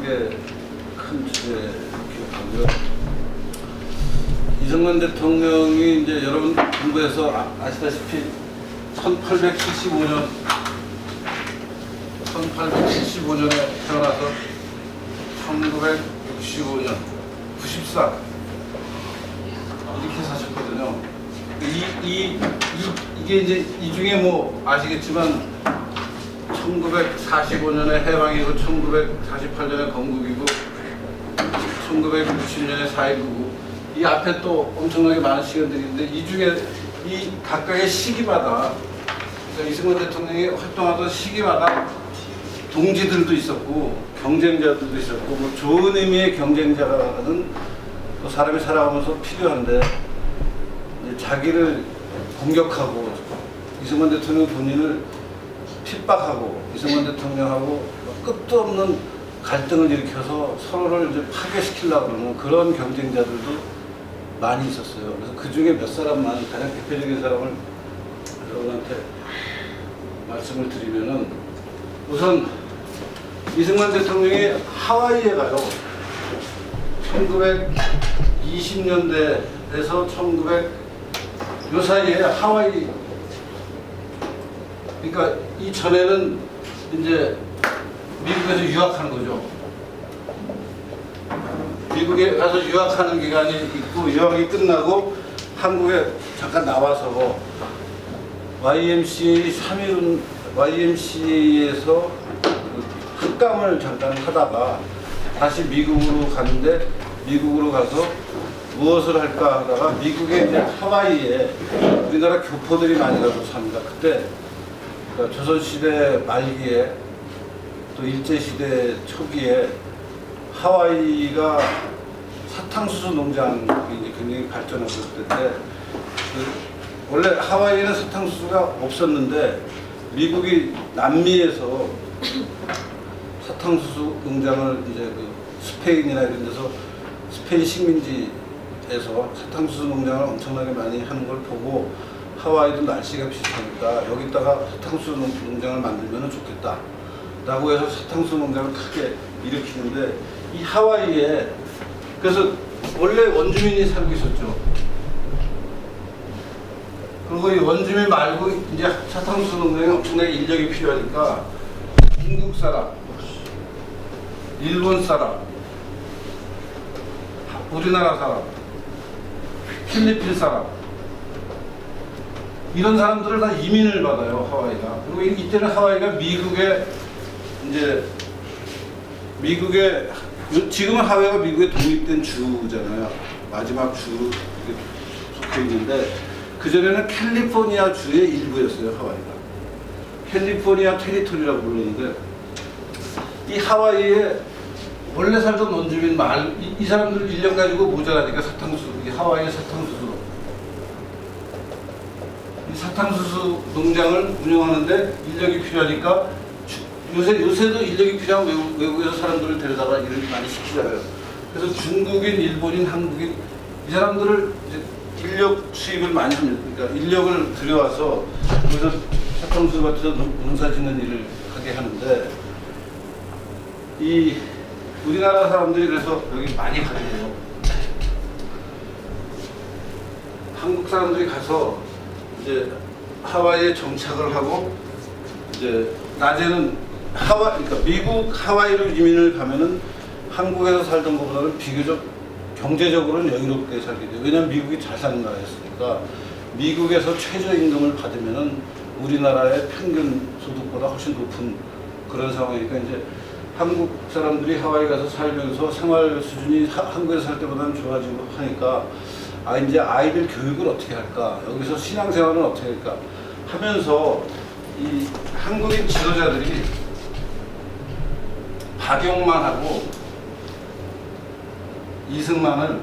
게 큰 주제 기억하고요. 이승만 대통령이 이제 여러분 공부해서 아시다시피 1875년에 태어나서 1965년 94 이렇게 사셨거든요. 이게 이제 이 중에 뭐 아시겠지만 1945년에 해방이고 1948년에 건국이고 1960년에 4.19고 이 앞에 또 엄청나게 많은 시간들이 있는데 이 중에 이 각각의 시기마다 그러니까 이승만 대통령이 활동하던 시기마다 동지들도 있었고 경쟁자들도 있었고 뭐 좋은 의미의 경쟁자는 또 사람이 살아가면서 필요한데 자기를 공격하고 이승만 대통령 본인을 핍박하고 이승만 대통령하고 끝도 없는 갈등을 일으켜서 서로를 이제 파괴시키려고 하는 그런 경쟁자들도 많이 있었어요. 그래서 그 중에 몇 사람만 가장 대표적인 사람을 여러분한테 말씀을 드리면은 우선 이승만 대통령이 하와이에 가요. 1920년대에서 1900요 사이에 하와이 그러니까 이 전에는 이제 미국에서 유학하는 거죠. 미국에 가서 유학하는 기간이 있고 유학이 끝나고 한국에 잠깐 나와서 YMCA에서 흑감을 잠깐 하다가 다시 미국으로 가는데 미국으로 가서 무엇을 할까 하다가 미국의 이제 하와이에 우리나라 교포들이 많이 가서 삽니다. 그때 그러니까 조선시대 말기에 또 일제시대 초기에 하와이가 사탕수수 농장이 이제 굉장히 발전하고 있을 때인데 원래 하와이에는 사탕수수가 없었는데 미국이 남미에서 사탕수수 농장을 이제 그 스페인이나 이런 데서 스페인 식민지에서 사탕수수 농장을 엄청나게 많이 하는 걸 보고 하와이도 날씨가 비슷하니까 여기다가 사탕수수 농장을 만들면 좋겠다 라고 해서 사탕수수 농장을 크게 일으키는데 이 하와이에 그래서 원래 원주민이 살고 있었죠. 그리고 이 원주민 말고 이제 사탕수수 농장에 엄청나게 인력이 필요하니까 중국 사람, 일본 사람, 우리나라 사람, 필리핀 사람 이런 사람들을 다 이민을 받아요. 하와이가. 그리고 이때는 하와이가 미국의 지금은 하와이가 미국에 독립된 주잖아요. 마지막 주 속해 있는데 그전에는 캘리포니아 주의 일부였어요. 하와이가. 캘리포니아 테리토리라고 불렀는데 이 하와이에 원래 살던 원주민 이 사람들 인력 가지고 모자라니까 이 하와이의 사탕수수 농장을 운영하는데 인력이 필요하니까 요새도 인력이 필요한 외국에서 사람들을 데려다가 일을 많이 시키잖아요. 그래서 중국인, 일본인, 한국인 이 사람들을 이제 인력 수입을 많이 합니다. 그러니까 인력을 들여와서 거기서 사탕수수 밭에서 농사 짓는 일을 하게 하는데 이 우리나라 사람들이 그래서 여기 많이 가게 돼요. 한국 사람들이 가서 이제 하와이에 정착을 하고 이제 낮에는 그러니까 미국 하와이로 이민을 가면은 한국에서 살던 것보다는 비교적 경제적으로는 여유롭게 살게 돼요. 왜냐하면 미국이 잘 사는 나라였으니까 미국에서 최저임금을 받으면은 우리나라의 평균 소득보다 훨씬 높은 그런 상황이니까 이제 한국 사람들이 하와이 가서 살면서 생활 수준이 한국에서 살 때보다는 좋아지고 하니까 이제 아이들 교육을 어떻게 할까? 여기서 신앙생활은 어떻게 할까? 하면서 이 한국인 지도자들이 박영만하고 이승만을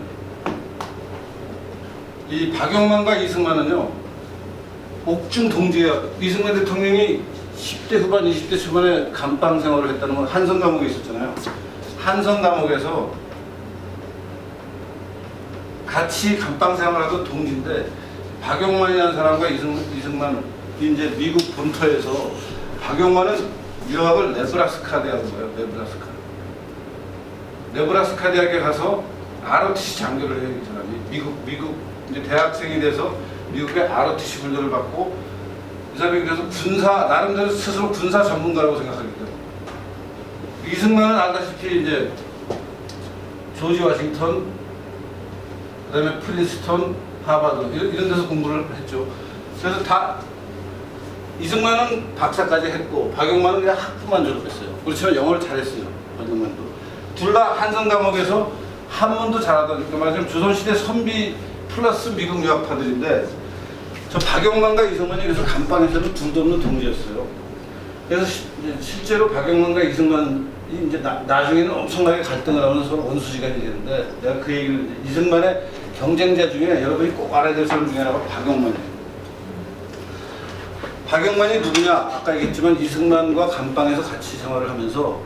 이 박영만과 이승만은요 옥중 동지예요. 이승만 대통령이 10대 후반, 20대 초반에 감방 생활을 했다는 건 한성 감옥에 있었잖아요. 한성 감옥에서 같이 감방 생활하던 동지인데 박영만이라는 사람과 이승만 이제 미국 본토에서 박영만은 유학을 네브라스카 대학을 가요. 네브라스카. 네브라스카 대학에 가서 ROTC 장교를 해요. 이 사람이 미국 이제 대학생이 돼서 미국의 ROTC 훈련을 받고, 이 사람이 그래서 나름대로 스스로 군사 전문가라고 생각하거든요. 이승만은 알다시피 이제 조지 워싱턴, 그다음에 프린스턴, 하버드 이런 데서 공부를 했죠. 그래서 다 이승만은 박사까지 했고 박용만은 그냥 학부만 졸업했어요. 그렇지만 영어를 잘했어요. 박용만도. 둘 다 한성 감옥에서 한문도 잘하던, 그러니까 말하자면 조선시대 선비 플러스 미국 유학파들인데, 저 박용만과 이승만이 그래서 감방에서는 둘도 없는 동지였어요. 그래서 실제로 박용만과 이승만이 이제 나중에는 엄청나게 갈등을 하면서 서로 원수지간이 되는데, 내가 그 얘기를, 이승만의 경쟁자 중에 여러분이 꼭 알아야 될 사람 중에 하나가 박용만이에요. 박용만이 누구냐? 아까 얘기했지만 이승만과 감방에서 같이 생활을 하면서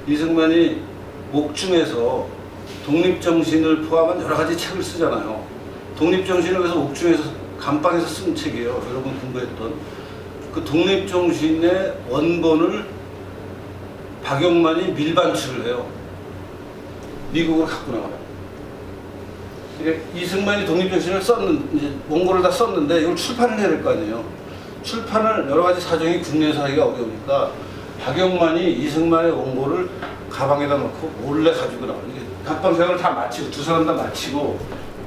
이승만이 옥중에서 독립정신을 포함한 여러 가지 책을 쓰잖아요. 독립정신을 그래서 옥중에서 감방에서 쓴 책이에요. 여러분 공부했던 그 독립정신의 원본을 박용만이 밀반출을 해요. 미국으로 갖고 나가요. 그러니까 이승만이 독립정신을 이제 원고를 다 썼는데 이걸 출판을 해야 될 거 아니에요. 출판을 여러 가지 사정이 국내에서 하기가 어려우니까 박용만이 이승만의 원고를 가방에다 넣고 몰래 가지고 나와요. 감방 생활을 다 마치고, 두 사람 다 마치고,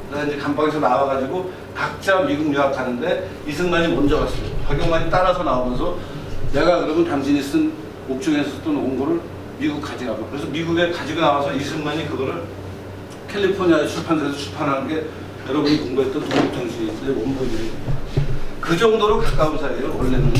그다음에 이제 감방에서 나와가지고 각자 미국 유학하는데 이승만이 먼저 갔어요. 박용만이 따라서 나오면서 내가 그러면 당신이 쓴 옥중에서 썼던 원고를 미국 가져가. 그래서 미국에 가지고 나와서 이승만이 그거를 캘리포니아 출판사에서 출판하는 게 여러분이 공부했던 독립정신의 원본이에요. 그 정도로 가까운 사이예요. 원래는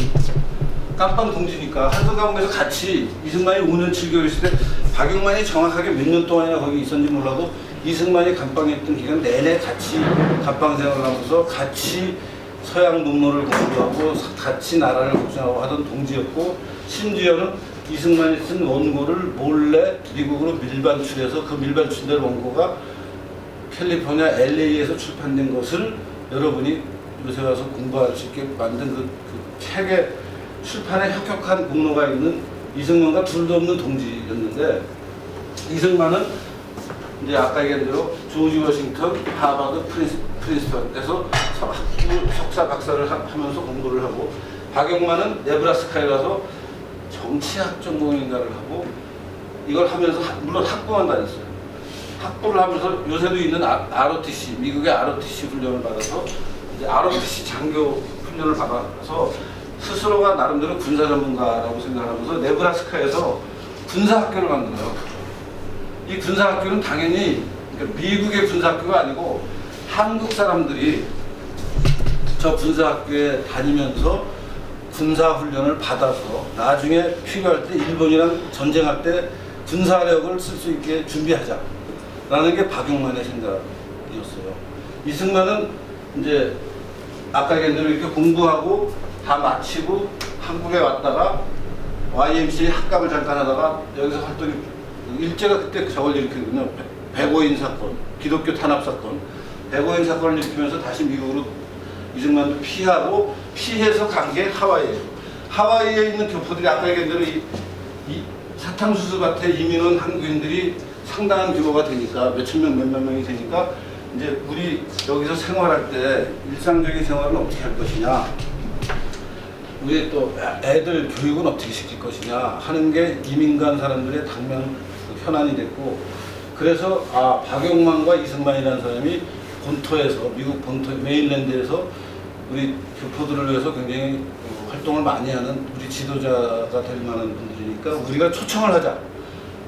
깜빵 동지니까 한성 감옥에서 같이 이승만이 5년 7개월 있을 때 박용만이 정확하게 몇 년 동안이나 거기 있었는지 몰라도 이승만이 감방에 있던 기간 내내 같이 감방 생활을 하면서 같이 서양 문물을 공부하고 같이 나라를 구성하고 하던 동지였고, 심지어는 이승만이 쓴 원고를 몰래 미국으로 밀반출해서 그 밀반출된 원고가 캘리포니아 LA에서 출판된 것을 여러분이 요새 와서 공부할 수 있게 만든 그 책의 출판에 혁혁한 공로가 있는 이승만과 둘도 없는 동지였는데, 이승만은 이제 아까 얘기한 대로 조지 워싱턴, 하버드, 프린스턴에서 학부, 석사, 박사를 하면서 공부를 하고, 박용만은 네브라스카에 가서 정치학 전공인가를 하고, 이걸 하면서 물론 학부만 다녔어요. 학부를 하면서 요새도 있는 ROTC, 미국의 ROTC 훈련을 받아서 이제 ROTC 장교 훈련을 받아서 스스로가 나름대로 군사 전문가라고 생각하면서 네브라스카에서 군사학교를 만들어요. 이 군사학교는 당연히 그러니까 미국의 군사학교가 아니고 한국 사람들이 저 군사학교에 다니면서 군사훈련을 받아서 나중에 필요할 때 일본이랑 전쟁할 때 군사력을 쓸 수 있게 준비하자라는 게 박용만의 생각이었어요. 이승만은 이제 아까 얘기한 대로 이렇게 공부하고 다 마치고 한국에 왔다가 YMCA 학갑을 잠깐 하다가 여기서 활동이, 일제가 그때 저걸 일으켰거든요. 백오인 사건, 기독교 탄압 사건, 백오인 사건을 일으키면서 다시 미국으로 이승만도 피해서 간 게 하와이예요. 하와이에 있는 교포들이 아까 얘기한 대로 이 사탕수수밭에 이민 온 한국인들이 상당한 규모가 되니까 몇천 명, 몇만 명이 되니까 이제 우리 여기서 생활할 때 일상적인 생활은 어떻게 할 것이냐, 우리 또 애들 교육은 어떻게 시킬 것이냐 하는 게 이민 간 사람들의 당면 현안이 됐고, 그래서 박용만과 이승만이라는 사람이 본토에서, 미국 본토 메인랜드에서 우리 교포들을 위해서 굉장히 활동을 많이 하는 우리 지도자가 될 만한 분들이니까 우리가 초청을 하자.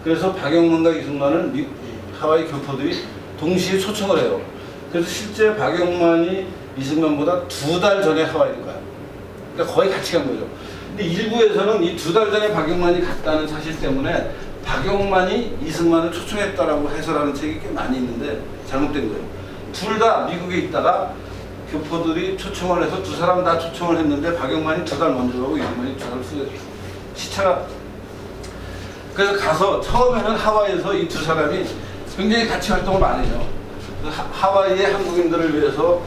그래서 박용만과 이승만을 하와이 교포들이 동시에 초청을 해요. 그래서 실제 박용만이 이승만보다 2달 전에 하와이를 가요. 그러니까 거의 같이 간 거죠. 근데 일부에서는 이 2달 전에 박용만이 갔다는 사실 때문에 박용만이 이승만을 초청했다라고 해설하는 책이 꽤 많이 있는데 잘못된 거예요. 둘 다 미국에 있다가 교포들이 초청을 해서 두 사람 다 초청을 했는데 박용만이 2달 먼저 가고 이승만이 2달 후에 시차가, 그래서 가서 처음에는 하와이에서 이 두 사람이 굉장히 같이 활동을 많이 해요. 하와이의 한국인들을 위해서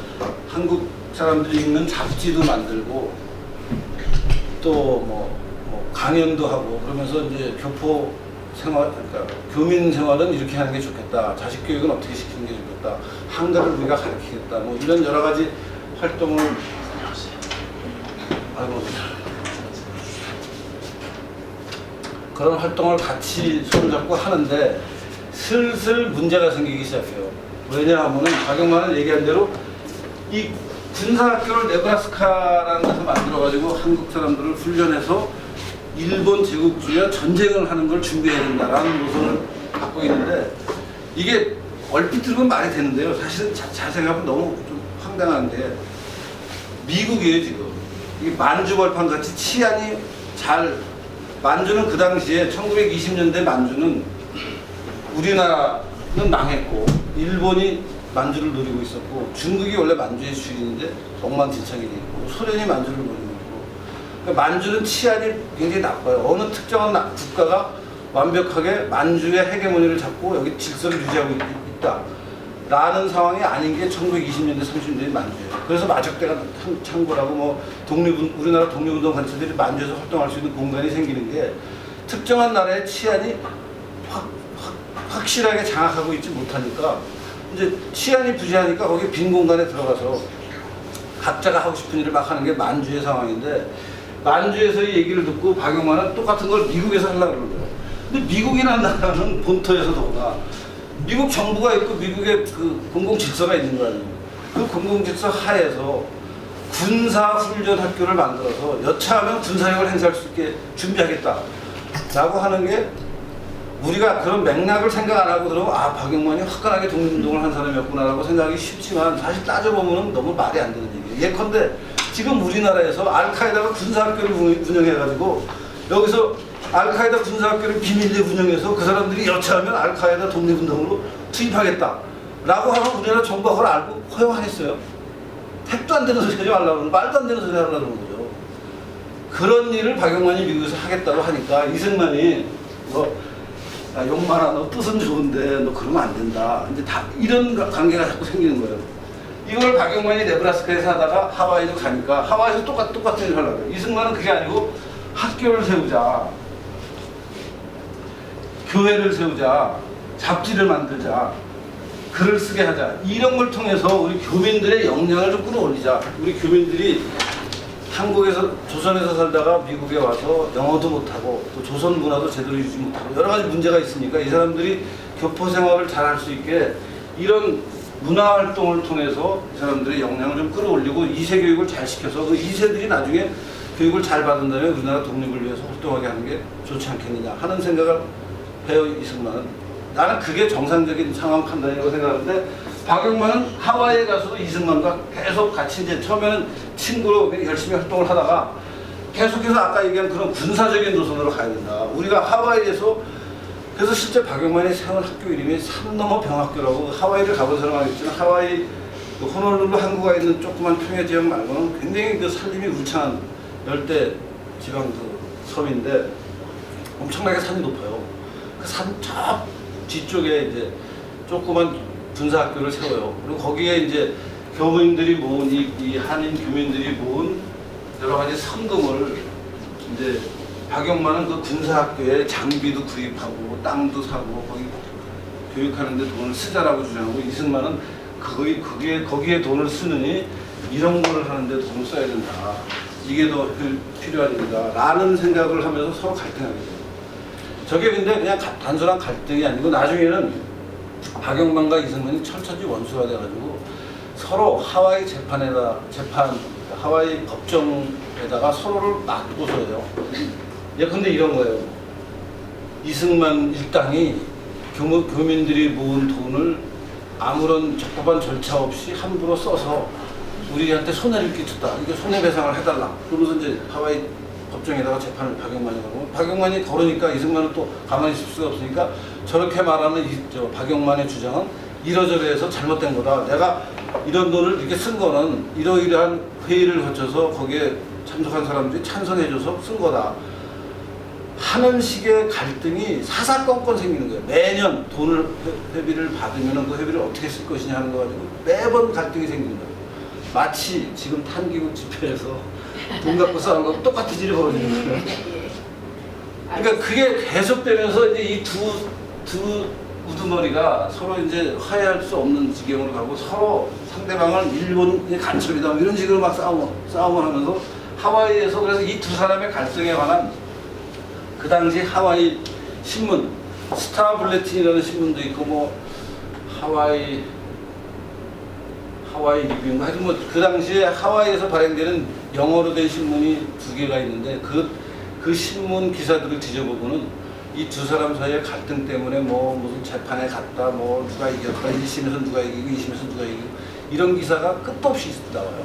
한국 사람들이 읽는 잡지도 만들고 또 뭐 강연도 하고 그러면서 이제 교포 생활, 그러니까 교민 생활은 이렇게 하는 게 좋겠다. 자식 교육은 어떻게 시키는 게 좋겠다. 한글을 우리가 가르치겠다. 뭐 이런 여러 가지 활동을 그런 활동을 같이 손잡고 하는데 슬슬 문제가 생기기 시작해요. 왜냐하면 박영만은 얘기한 대로 이 군사학교를 네브라스카라는 데서 만들어가지고 한국 사람들을 훈련해서 일본 제국주의와 전쟁을 하는 걸 준비해야 된다라는 노선을 갖고 있는데 이게 얼핏 들으면 말이 되는데요. 사실은 잘 생각하면 너무 좀 황당한 게 미국이에요 지금. 이게 만주벌판 같이 치안이 잘 만주는 그 당시에 1920년대 만주는 우리나라는 망했고 일본이 만주를 노리고 있었고 중국이 원래 만주의 주인인데 엉망진창이 돼 있고 소련이 만주를 노리고 있고 그러니까 만주는 치안이 굉장히 나빠요. 어느 특정한 국가가 완벽하게 만주의 헤게모니를 잡고 여기 질서를 유지하고 있다 라는 상황이 아닌 게 1920년대 30년대 만주예요. 그래서 마적대가 창궐하고 뭐 우리나라 독립운동 단체들이 만주에서 활동할 수 있는 공간이 생기는 게 특정한 나라의 치안이 확실하게 장악하고 있지 못하니까 이제 치안이 부재하니까 거기 빈 공간에 들어가서 각자가 하고 싶은 일을 막 하는 게 만주의 상황인데 만주에서의 얘기를 듣고 박영만은 똑같은 걸 미국에서 하려고 그러는 거예요. 근데 미국이라는 나라는 본토에서 더구나 미국 정부가 있고 미국의 그 공공질서가 있는 거 아니에요. 그 공공질서 하에서 군사훈련 학교를 만들어서 여차하면 군사력을 행사할 수 있게 준비하겠다라고 하는 게 우리가 그런 맥락을 생각 안 하고 들어보면 아 박영만이 화끈하게 독립운동을 한 사람이었구나라고 생각하기 쉽지만 사실 따져보면 너무 말이 안 되는 얘기예요. 예컨대 지금 우리나라에서 알카에다가 군사학교를 운영해가지고 여기서 알카에다 군사학교를 비밀리에 운영해서 그 사람들이 여차하면 알카에다 독립운동으로 투입하겠다라고 하면 우리나라 정부가 그걸 알고 허용하겠어요? 택도 안 되는 소리 하지 말라고 그러는 말도 안 되는 소리 하려고 그러는 거죠. 그런 일을 박영만이 미국에서 하겠다고 하니까 이승만이 야, 용만아, 너 뜻은 좋은데 너 그러면 안 된다. 이제 다 이런 관계가 자꾸 생기는 거예요. 이걸 박영만이 네브라스카에서 하다가 하와이로 가니까 하와이에서 똑같은 일을 하려고 해요. 이승만은 그게 아니고 학교를 세우자, 교회를 세우자, 잡지를 만들자, 글을 쓰게 하자. 이런 걸 통해서 우리 교민들의 역량을 좀 끌어올리자. 우리 교민들이 한국에서 조선에서 살다가 미국에 와서 영어도 못하고 또 조선 문화도 제대로 유지 못하고 여러 가지 문제가 있으니까 이 사람들이 교포 생활을 잘 할 수 있게 이런 문화 활동을 통해서 이 사람들의 역량을 좀 끌어올리고 2세 교육을 잘 시켜서 그 2세들이 나중에 교육을 잘 받은 다음에 우리나라 독립을 위해서 활동하게 하는 게 좋지 않겠느냐 하는 생각을 해요. 이승만은. 나는 그게 정상적인 상황 판단이라고 생각하는데 박영만은 하와이에 가서도 이승만과 계속 같이 이제 처음에는 친구로 열심히 활동을 하다가 계속해서 아까 얘기한 그런 군사적인 노선으로 가야 된다. 우리가 하와이에서 그래서 실제 박영만이 세운 학교 이름이 산너머 병학교라고 하와이를 가본 사람 알겠지만 하와이 그 호놀룰루 항구가 있는 조그만 평야 지역 말고는 굉장히 그 산림이 울창한 열대 지방 그 섬인데 엄청나게 산이 높아요. 그 산 저 뒤쪽에 이제 조그만 군사학교를 세워요. 그리고 거기에 이제 교민들이 모은 이 한인 교민들이 모은 여러 가지 성금을 이제 박영만은 그 군사학교에 장비도 구입하고 땅도 사고 거기 교육하는데 돈을 쓰자라고 주장하고 이승만은 거기에 돈을 쓰느니 이런 걸 하는데 돈을 써야 된다. 이게 더 필요한 일이다. 라는 생각을 하면서 서로 갈등하게 돼요. 저게 근데 그냥 단순한 갈등이 아니고 나중에는 박영만과 이승만이 철저히 원수가 돼가지고 서로 하와이 하와이 법정에다가 서로를 맞고서요. 예컨대 이런 거예요. 이승만 일당이 교민들이 모은 돈을 아무런 적법한 절차 없이 함부로 써서 우리한테 손해를 끼쳤다. 이게 손해배상을 해달라. 그러면서 이제 하와이 법정에다가 재판을 박영만이 걸고 박영만이 걸으니까 이승만은 또 가만히 있을 수가 없으니까 저렇게 말하는 박영만의 주장은 이러저러해서 잘못된 거다. 내가 이런 돈을 이렇게 쓴 거는 이러이러한 회의를 거쳐서 거기에 참석한 사람들이 찬성해줘서 쓴 거다. 하는 식의 갈등이 사사건건 생기는 거예요. 매년 돈을 회비를 받으면 그 회비를 어떻게 쓸 것이냐 하는 거 가지고 매번 갈등이 생기는 거예요. 마치 지금 탄기국 집회에서 돈 갖고 싸우는 거 똑같은 일이 벌어지는 거예요. 그러니까 그게 계속되면서 이제 이 두 우두머리가 서로 이제 화해할 수 없는 지경으로 가고 서로 상대방을 일본 간첩이다 이런 식으로 막 싸움을 하면서 하와이에서 그래서 이 두 사람의 갈등에 관한 그 당시 하와이 신문 스타 블레틴이라는 신문도 있고 뭐 하와이 리뷰인가 하여튼 뭐 그 당시에 하와이에서 발행되는 영어로 된 신문이 2개가 있는데 그 신문 기사들을 뒤져보고는 이 두 사람 사이의 갈등 때문에 뭐 무슨 재판에 갔다 뭐 누가 이겼다 1심에서 누가 이기고 2심에서 누가 이기고 이런 기사가 끝도 없이 나와요.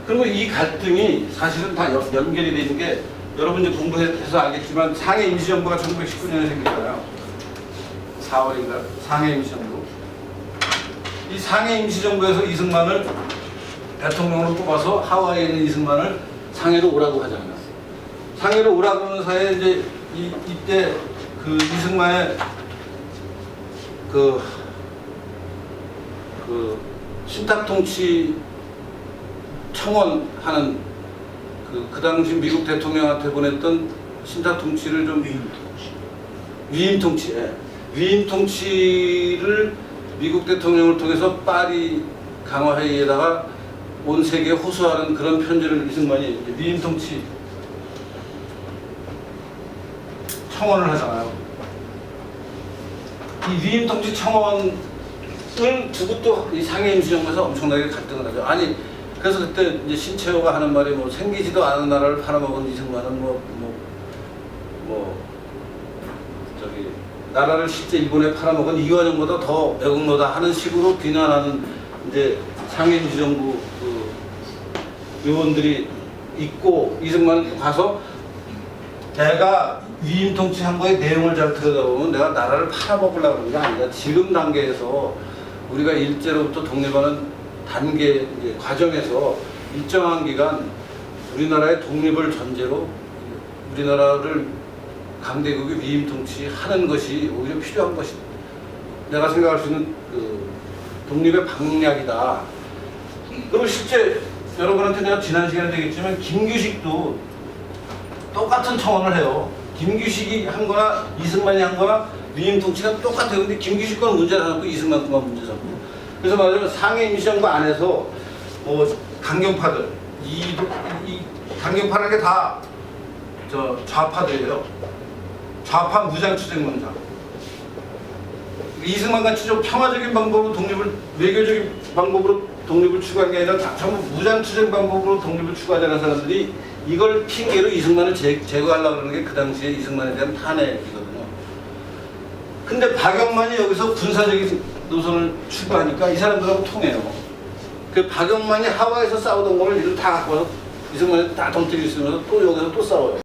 그리고 이 갈등이 사실은 다 연결이 되는 게 여러분 이제 공부해서 알겠지만 상해 임시정부가 1919년에 생겼잖아요. 4월인가 상해 임시정부. 이 상해 임시정부에서 이승만을 대통령으로 뽑아서 하와이에 있는 이승만을 상해로 오라고 하잖아요. 상해로 오라고 하는 사이에 이제 이때 그 이승만의 그 신탁통치 청원하는 그 당시 미국 대통령한테 보냈던 신탁통치를 좀 위임통치를 미국 대통령을 통해서 파리 강화회의에다가 온 세계에 호소하는 그런 편지를 이승만이 위임통치 청원을 하잖아요. 이 위임통치 청원을 두고 또 이 상해 임시정부에서 엄청나게 갈등을 하죠. 아니 그래서 그때 이제 신채호가 하는 말이 뭐 생기지도 않은 나라를 팔아먹은 이승만은 저기 나라를 실제 일본에 팔아먹은 이완용보다 더 애국노다 하는 식으로 비난하는 이제 상해 임시정부 그 의원들이 있고 이승만은 가서 내가 위임 통치한 거의 내용을 잘 들여다보면 내가 나라를 팔아먹으려고 그런 게 아니라 지금 단계에서 우리가 일제로부터 독립하는 단계 과정에서 일정한 기간 우리나라의 독립을 전제로 우리나라를 강대국이 위임 통치하는 것이 오히려 필요한 것이다. 내가 생각할 수 있는 그 독립의 방략이다. 그리고 실제 여러분한테 내가 지난 시간에 얘기했지만 김규식도 똑같은 청원을 해요. 김규식이 한 거나 이승만이 한 거나 위임 통치가 똑같아요. 근데 김규식 건 문제 삼고 이승만 건만 문제 삼고. 그래서 말하자면 상해 임시정부 안에서 뭐 강경파들 이 강경파라는 게 다 좌파들이에요. 좌파 무장투쟁론자. 이승만 같이 좀 평화적인 방법으로 독립을 외교적인 방법으로 독립을 추구한 게 아니라 전부 무장투쟁 방법으로 독립을 추구하자는 사람들이 이걸 핑계로 이승만을 제거하려고 하는 게 그 당시에 이승만에 대한 탄핵이거든요. 근데 박영만이 여기서 군사적인 노선을 추구하니까 이 사람들하고 통해요. 그 박영만이 하와이에서 싸우던 거를 이들 다 갖고 와서 이승만이 다 덤태기 쓰면서 또 여기서 또 싸워요.